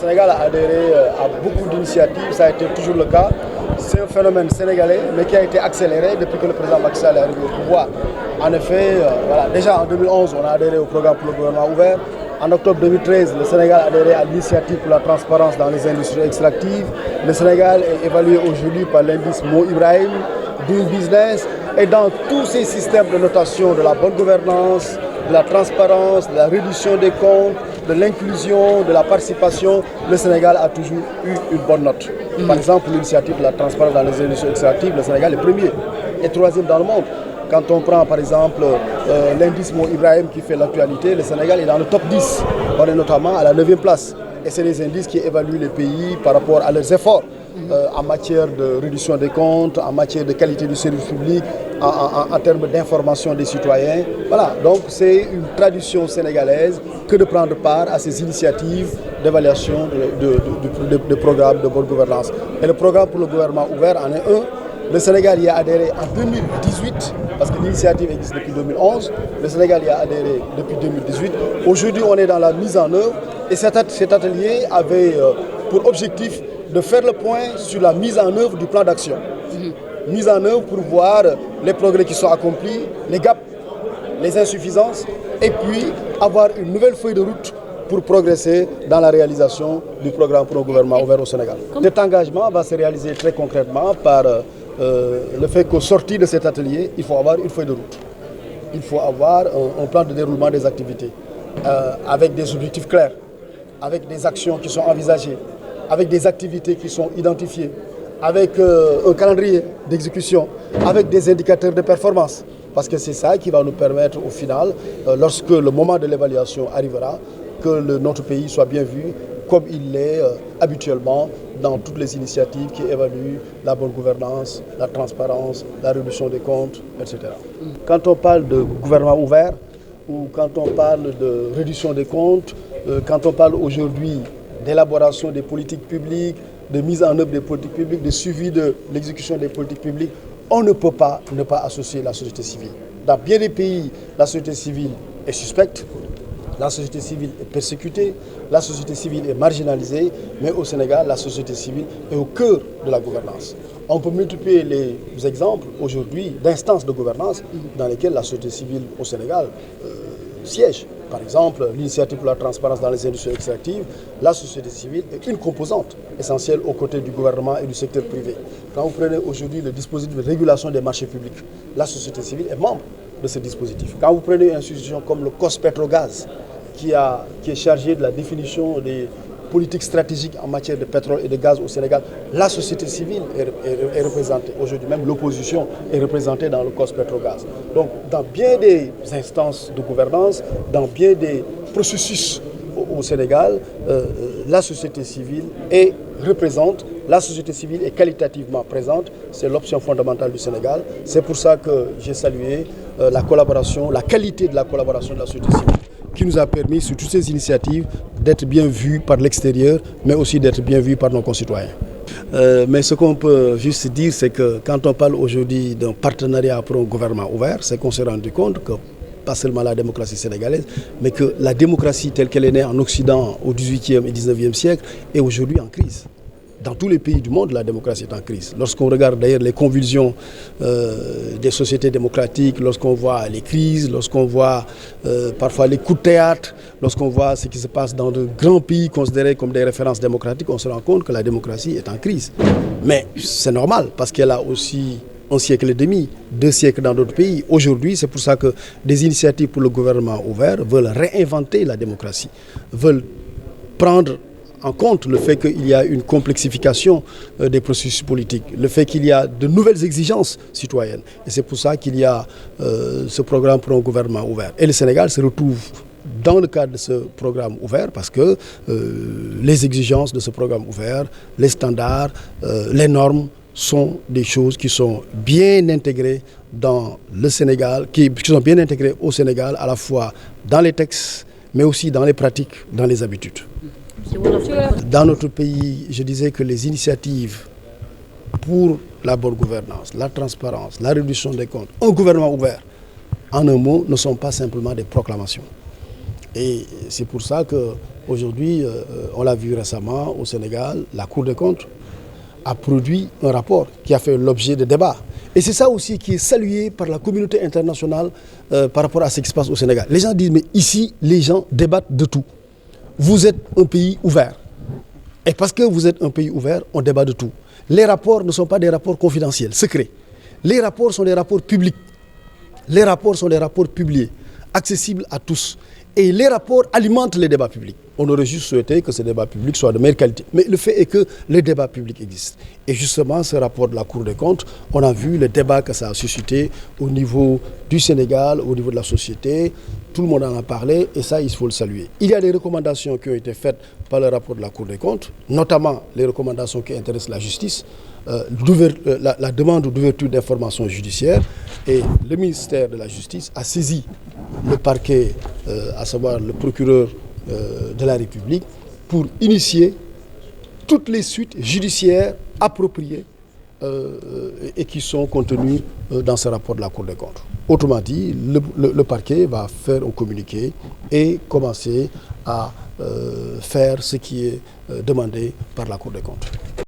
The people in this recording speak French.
Sénégal a adhéré à beaucoup d'initiatives, ça a été toujours le cas. C'est un phénomène sénégalais, mais qui a été accéléré depuis que le président Macky Sall est arrivé au pouvoir. En effet, déjà en 2011, on a adhéré au programme pour le gouvernement ouvert. En octobre 2013, le Sénégal a adhéré à l'initiative pour la transparence dans les industries extractives. Le Sénégal est évalué aujourd'hui par l'indice Mo Ibrahim, Doing Business. Et dans tous ces systèmes de notation de la bonne gouvernance, de la transparence, de la réduction des comptes, de l'inclusion, de la participation, le Sénégal a toujours eu une bonne note. Par exemple, l'initiative de la transparence dans les industries extractives, le Sénégal est premier et troisième dans le monde. Quand on prend par exemple l'indice Mo Ibrahim qui fait l'actualité, le Sénégal est dans le top 10. On est notamment à la 9e place. Et c'est des indices qui évaluent les pays par rapport à leurs efforts en matière de réduction des comptes, en matière de qualité du service public, en termes d'information des citoyens. Voilà, donc c'est une tradition sénégalaise que de prendre part à ces initiatives d'évaluation de programmes de bonne gouvernance. Et le programme pour le gouvernement ouvert en est un. Le Sénégal y a adhéré en 2018, parce que l'initiative existe depuis 2011. Le Sénégal y a adhéré depuis 2018. Aujourd'hui, on est dans la mise en œuvre. Et cet atelier avait pour objectif de faire le point sur la mise en œuvre du plan d'action. Mise en œuvre pour voir les progrès qui sont accomplis, les gaps, les insuffisances, et puis avoir une nouvelle feuille de route pour progresser dans la réalisation du programme pour le gouvernement ouvert au Sénégal. Cet engagement va se réaliser très concrètement par le fait qu'au sortir de cet atelier, il faut avoir une feuille de route. Il faut avoir un plan de déroulement des activités avec des objectifs clairs, avec des actions qui sont envisagées, avec des activités qui sont identifiées, avec un calendrier d'exécution, avec des indicateurs de performance. Parce que c'est ça qui va nous permettre au final, lorsque le moment de l'évaluation arrivera, que notre pays soit bien vu comme il l'est habituellement dans toutes les initiatives qui évaluent la bonne gouvernance, la transparence, la réduction des comptes, etc. Quand on parle de gouvernement ouvert ou quand on parle de réduction des comptes, quand on parle aujourd'hui d'élaboration des politiques publiques, de mise en œuvre des politiques publiques, de suivi de l'exécution des politiques publiques, on ne peut pas ne pas associer la société civile. Dans bien des pays, la société civile est suspecte, la société civile est persécutée, la société civile est marginalisée, mais au Sénégal, la société civile est au cœur de la gouvernance. On peut multiplier les exemples aujourd'hui d'instances de gouvernance dans lesquelles la société civile au Sénégal siège. Par exemple, l'initiative pour la transparence dans les industries extractives, la société civile est une composante essentielle aux côtés du gouvernement et du secteur privé. Quand vous prenez aujourd'hui le dispositif de régulation des marchés publics, la société civile est membre de ce dispositif. Quand vous prenez une institution comme le COS-Petrogaz, qui est chargé de la définition des politiques stratégiques en matière de pétrole et de gaz au Sénégal, la société civile est représentée. Aujourd'hui même, l'opposition est représentée dans le COS-Petrogaz. Donc, dans bien des instances de gouvernance, dans bien des processus au Sénégal, la société civile représente, la société civile est qualitativement présente. C'est l'option fondamentale du Sénégal. C'est pour ça que j'ai salué la collaboration, la qualité de la collaboration de la société civile, qui nous a permis, sur toutes ces initiatives, d'être bien vus par l'extérieur, mais aussi d'être bien vus par nos concitoyens. Mais ce qu'on peut juste dire, c'est que quand on parle aujourd'hui d'un partenariat pour un gouvernement ouvert, c'est qu'on s'est rendu compte que, pas seulement la démocratie sénégalaise, mais que la démocratie telle qu'elle est née en Occident au XVIIIe et XIXe siècle est aujourd'hui en crise. Dans tous les pays du monde, la démocratie est en crise. Lorsqu'on regarde d'ailleurs les convulsions des sociétés démocratiques, lorsqu'on voit les crises, lorsqu'on voit parfois les coups de théâtre, lorsqu'on voit ce qui se passe dans de grands pays considérés comme des références démocratiques, on se rend compte que la démocratie est en crise. Mais c'est normal, parce qu'elle a aussi un siècle et demi, 2 siècles dans d'autres pays. Aujourd'hui, c'est pour ça que des initiatives pour le gouvernement ouvert veulent réinventer la démocratie, veulent prendre en compte le fait qu'il y a une complexification des processus politiques, le fait qu'il y a de nouvelles exigences citoyennes. Et c'est pour ça qu'il y a ce programme pour un gouvernement ouvert. Et le Sénégal se retrouve dans le cadre de ce programme ouvert parce que les exigences de ce programme ouvert, les standards, les normes sont des choses qui sont bien intégrées dans le Sénégal, qui sont bien intégrées au Sénégal, à la fois dans les textes, mais aussi dans les pratiques, dans les habitudes. Dans notre pays, je disais que les initiatives pour la bonne gouvernance, la transparence, la réduction des comptes, un gouvernement ouvert, en un mot, ne sont pas simplement des proclamations. Et c'est pour ça qu'aujourd'hui, on l'a vu récemment au Sénégal, la Cour des comptes a produit un rapport qui a fait l'objet de débats. Et c'est ça aussi qui est salué par la communauté internationale par rapport à ce qui se passe au Sénégal. Les gens disent, mais ici, les gens débattent de tout. Vous êtes un pays ouvert. Et parce que vous êtes un pays ouvert, on débat de tout. Les rapports ne sont pas des rapports confidentiels, secrets. Les rapports sont des rapports publics. Les rapports sont des rapports publiés, accessibles à tous. Et les rapports alimentent les débats publics. On aurait juste souhaité que ces débats publics soient de meilleure qualité. Mais le fait est que les débats publics existent. Et justement, ce rapport de la Cour des comptes, on a vu le débat que ça a suscité au niveau du Sénégal, au niveau de la société. Tout le monde en a parlé et ça, il faut le saluer. Il y a des recommandations qui ont été faites par le rapport de la Cour des comptes, notamment les recommandations qui intéressent la justice, la demande d'ouverture d'informations judiciaires. Et le ministère de la Justice a saisi le parquet, à savoir le procureur de la République, pour initier toutes les suites judiciaires appropriées et qui sont contenues dans ce rapport de la Cour des comptes. Autrement dit, le parquet va faire un communiqué et commencer à faire ce qui est demandé par la Cour des comptes.